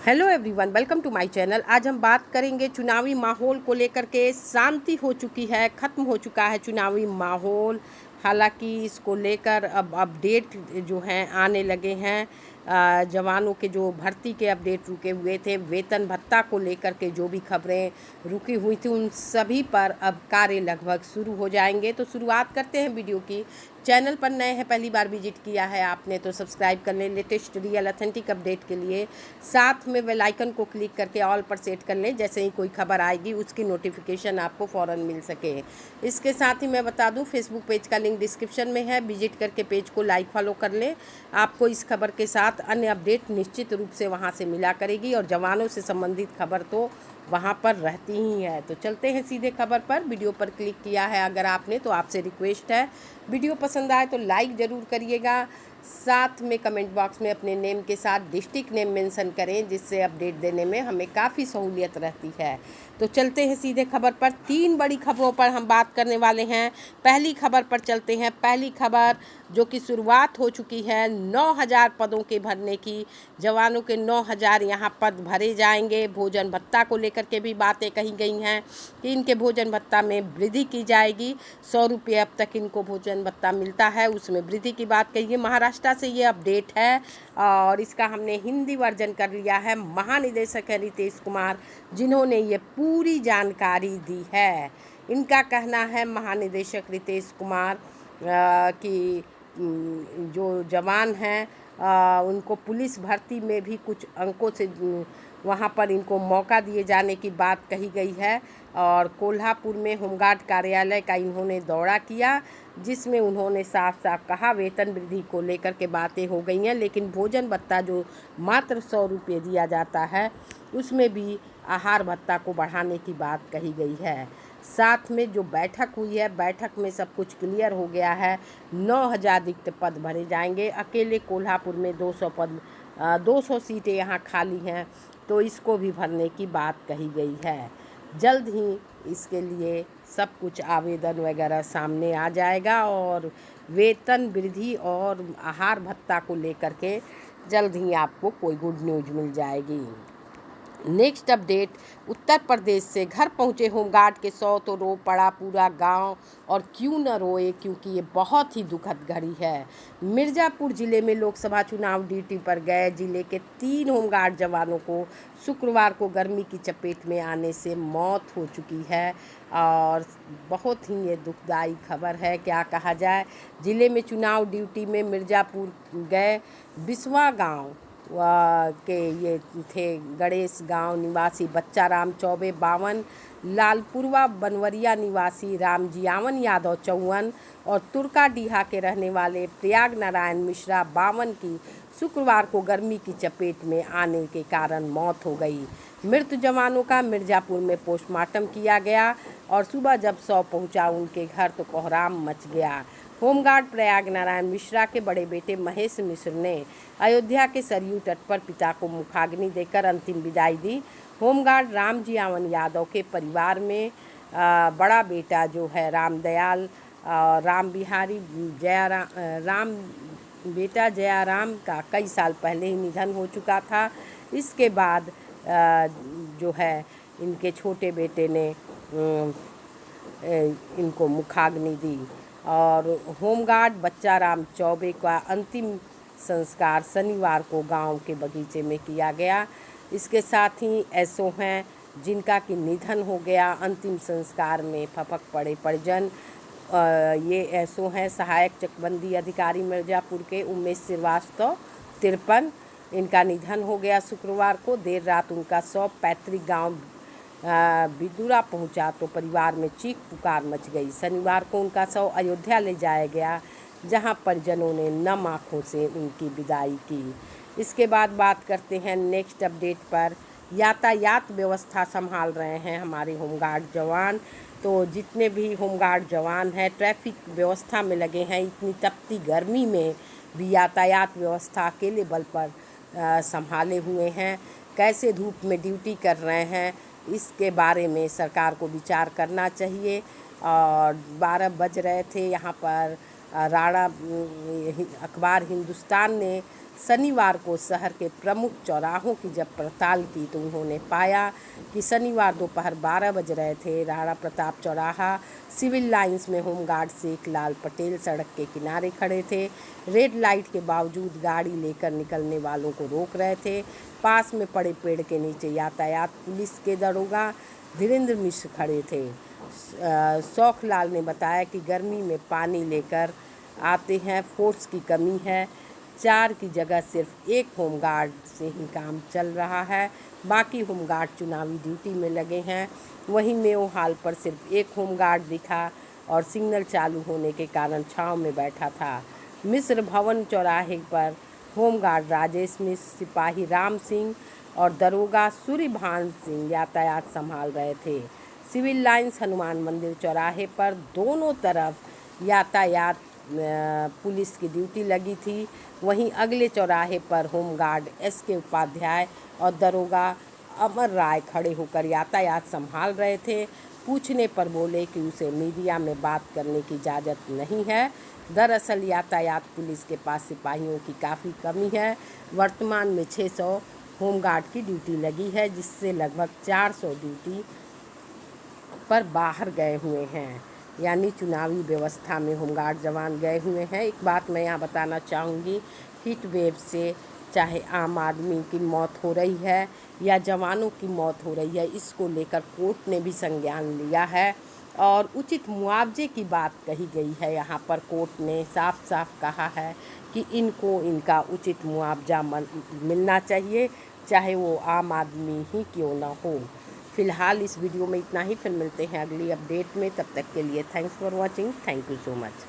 Hello everyone, welcome to my channel. आज हम बात करेंगे चुनावी माहौल को लेकर के। शांति हो चुकी है, ख़त्म हो चुका है चुनावी माहौल। हालांकि इसको लेकर अब अपडेट जो हैं आने लगे हैं। जवानों के जो भर्ती के अपडेट रुके हुए थे, वेतन भत्ता को लेकर के जो भी खबरें रुकी हुई थी, उन सभी पर अब कार्य लगभग शुरू हो जाएंगे। तो शुरुआत करते हैं वीडियो की। चैनल पर नए हैं, पहली बार विजिट किया है आपने तो सब्सक्राइब कर लें लेटेस्ट रियल अथेंटिक अपडेट के लिए। साथ में बेल आइकन को क्लिक करके ऑल पर सेट कर लें, जैसे ही कोई खबर आएगी उसकी नोटिफिकेशन आपको फ़ौरन मिल सके। इसके साथ ही मैं बता दूं, फेसबुक पेज का लिंक डिस्क्रिप्शन में है, विजिट करके पेज को लाइक फॉलो कर लें। आपको इस खबर के साथ अन्य अपडेट निश्चित रूप से वहाँ से मिला करेगी, और जवानों से संबंधित खबर तो वहाँ पर रहती ही है। तो चलते हैं सीधे खबर पर। वीडियो पर क्लिक किया है अगर आपने तो आपसे रिक्वेस्ट है, वीडियो पसंद आए तो लाइक ज़रूर करिएगा। साथ में कमेंट बॉक्स में अपने नेम के साथ डिस्ट्रिक्ट नेम मेंशन करें, जिससे अपडेट देने में हमें काफ़ी सहूलियत रहती है। तो चलते हैं सीधे खबर पर। 3 बड़ी खबरों पर हम बात करने वाले हैं। पहली खबर पर चलते हैं। पहली खबर जो कि शुरुआत हो चुकी है 9,000 पदों के भरने की। जवानों के 9,000 यहाँ पद भरे जाएंगे। भोजन भत्ता को लेकर के भी बातें कही गई हैं कि इनके भोजन भत्ता में वृद्धि की जाएगी। 100 रुपये अब तक इनको भोजन भत्ता मिलता है, उसमें वृद्धि की बात कही है। महाराष्ट्र से ये अपडेट है और इसका हमने हिंदी वर्जन कर लिया है। महानिदेशक है रितेश कुमार, जिन्होंने ये पूरी जानकारी दी है। इनका कहना है, महानिदेशक रितेश कुमार, कि जो जवान हैं उनको पुलिस भर्ती में भी कुछ अंकों से वहाँ पर इनको मौका दिए जाने की बात कही गई है। और कोल्हापुर में होमगार्ड कार्यालय का इन्होंने दौरा किया, जिसमें उन्होंने साफ साफ कहा वेतन वृद्धि को लेकर के बातें हो गई हैं, लेकिन भोजन भत्ता जो मात्र 100 रुपये दिया जाता है, उसमें भी आहार भत्ता को बढ़ाने की बात कही गई है। साथ में जो बैठक हुई है, बैठक में सब कुछ क्लियर हो गया है। 9,000 रिक्त पद भरे जाएंगे। अकेले कोल्हापुर में 200 सीटें यहाँ खाली हैं, तो इसको भी भरने की बात कही गई है। जल्द ही इसके लिए सब कुछ आवेदन वगैरह सामने आ जाएगा, और वेतन वृद्धि और आहार भत्ता को लेकर के जल्द ही आपको कोई गुड न्यूज़ मिल जाएगी। नेक्स्ट अपडेट, उत्तर प्रदेश से घर पहुंचे होमगार्ड के 100 तो रो पड़ा पूरा गांव, और क्यों न रोए, क्योंकि ये बहुत ही दुखद घड़ी है। मिर्ज़ापुर ज़िले में लोकसभा चुनाव ड्यूटी पर गए जिले के 3 होमगार्ड जवानों को शुक्रवार को गर्मी की चपेट में आने से मौत हो चुकी है, और बहुत ही ये दुखदाई खबर है। क्या कहा जाए, ज़िले में चुनाव ड्यूटी में मिर्ज़ापुर गए बिस्वा गाँव के ये थे गणेश गांव निवासी बच्चा राम चौबे 52, लालपुरवा बनवरिया निवासी रामजियावन यादव 54 और तुर्का डीहा के रहने वाले प्रयाग नारायण मिश्रा 52 की शुक्रवार को गर्मी की चपेट में आने के कारण मौत हो गई। मृत जवानों का मिर्ज़ापुर में पोस्टमार्टम किया गया, और सुबह जब शव पहुंचा उनके घर तो कोहराम मच गया। होमगार्ड प्रयाग नारायण मिश्रा के बड़े बेटे महेश मिश्र ने अयोध्या के सरयू तट पर पिता को मुखाग्नि देकर अंतिम विदाई दी। होमगार्ड रामजियावन यादव के परिवार में बड़ा बेटा जो है रामदयाल, राम बिहारी राम बेटा जयाराम का कई साल पहले ही निधन हो चुका था। इसके बाद जो है इनके छोटे बेटे ने इनको मुखाग्नि दी, और होमगार्ड बच्चा राम चौबे का अंतिम संस्कार शनिवार को गांव के बगीचे में किया गया। इसके साथ ही ऐसो हैं जिनका कि निधन हो गया। अंतिम संस्कार में फपक पड़े परिजन। ये ऐसो हैं सहायक चकबंदी अधिकारी मिर्ज़ापुर के उमेश श्रीवास्तव 53, इनका निधन हो गया शुक्रवार को। देर रात उनका शव पैतृक गाँव बिदुरा पहुंचा तो परिवार में चीख पुकार मच गई। शनिवार को उनका शव अयोध्या ले जाया गया, जहां परिजनों ने नम आँखों से उनकी विदाई की। इसके बाद बात करते हैं नेक्स्ट अपडेट पर। यातायात व्यवस्था संभाल रहे हैं हमारे होमगार्ड जवान। तो जितने भी होमगार्ड जवान हैं ट्रैफिक व्यवस्था में लगे हैं। इतनी तपती गर्मी में भी यातायात व्यवस्था अकेले बल पर संभाले हुए हैं। कैसे धूप में ड्यूटी कर रहे हैं, इसके बारे में सरकार को विचार करना चाहिए। और 12 बज रहे थे यहाँ पर राणा अखबार हिंदुस्तान ने शनिवार को शहर के प्रमुख चौराहों की जब पड़ताल की तो उन्होंने पाया कि शनिवार दोपहर 12 बज रहे थे। राणा प्रताप चौराहा, सिविल लाइंस में होमगार्ड शेख लाल पटेल सड़क के किनारे खड़े थे। रेड लाइट के बावजूद गाड़ी लेकर निकलने वालों को रोक रहे थे। पास में पड़े पेड़ के नीचे यातायात पुलिस के दरोगा धीरेन्द्र मिश्र खड़े थे। शौखलाल ने बताया कि गर्मी में पानी लेकर आते हैं, फोर्स की कमी है। 4 की जगह सिर्फ 1 होमगार्ड से ही काम चल रहा है, बाकी होमगार्ड चुनावी ड्यूटी में लगे हैं। वहीं मेयो हाल पर सिर्फ 1 होमगार्ड दिखा और सिग्नल चालू होने के कारण छांव में बैठा था। मिश्र भवन चौराहे पर होमगार्ड राजेश मिश्र, सिपाही राम सिंह और दरोगा सूर्यभान सिंह यातायात संभाल रहे थे। सिविल लाइंस हनुमान मंदिर चौराहे पर दोनों तरफ यातायात पुलिस की ड्यूटी लगी थी। वहीं अगले चौराहे पर होमगार्ड SK उपाध्याय और दरोगा अमर राय खड़े होकर यातायात संभाल रहे थे। पूछने पर बोले कि उसे मीडिया में बात करने की इजाज़त नहीं है। दरअसल यातायात पुलिस के पास सिपाहियों की काफ़ी कमी है। वर्तमान में 600 होमगार्ड की ड्यूटी लगी है, जिससे लगभग 400 ड्यूटी पर बाहर गए हुए हैं, यानी चुनावी व्यवस्था में होमगार्ड जवान गए हुए हैं। एक बात मैं यहाँ बताना चाहूँगी, हीट वेव से चाहे आम आदमी की मौत हो रही है या जवानों की मौत हो रही है, इसको लेकर कोर्ट ने भी संज्ञान लिया है और उचित मुआवजे की बात कही गई है। यहाँ पर कोर्ट ने साफ साफ कहा है कि इनको इनका उचित मुआवजा मिलना चाहिए, चाहे वो आम आदमी ही क्यों ना हो। फ़िलहाल इस वीडियो में इतना ही, फिर मिलते हैं अगली अपडेट में। तब तक के लिए thanks for watching. Thank you so much.